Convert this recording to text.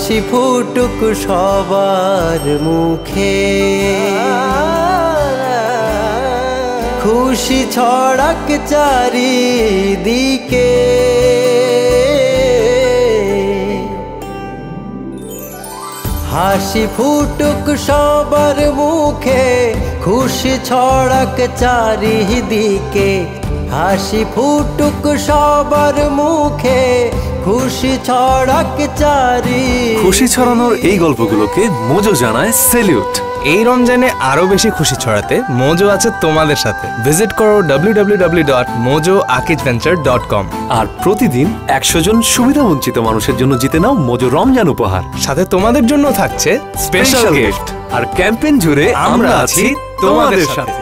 হাসি ফুটুক সবার মুখে, খুশি ছড়াক চারিদিকে। হাসি ফুটুক সবার মুখে, খুশি ছড়াক চারিদিকে। হাসি ফুটুক সবার মুখে, খুশি ছড়াক চারিদিকে। খুশি ছড়ানোর এই গল্পগুলোকে মোজো জানায় স্যালিউট। এই রমজানে আরো বেশি খুশি ছড়াতে মোজো আছে তোমাদের সাথে। ভিজিট করো www.mojoakijventure.com। আর প্রতিদিন 100 জন সুবিধাবঞ্চিত মানুষের জন্য জিতে নাও মোজো রমজান উপহার। সাথে তোমাদের জন্য থাকছে স্পেশাল গিফট। আর ক্যাম্পেইন জুড়ে আমরা আছি তোমাদের সাথে।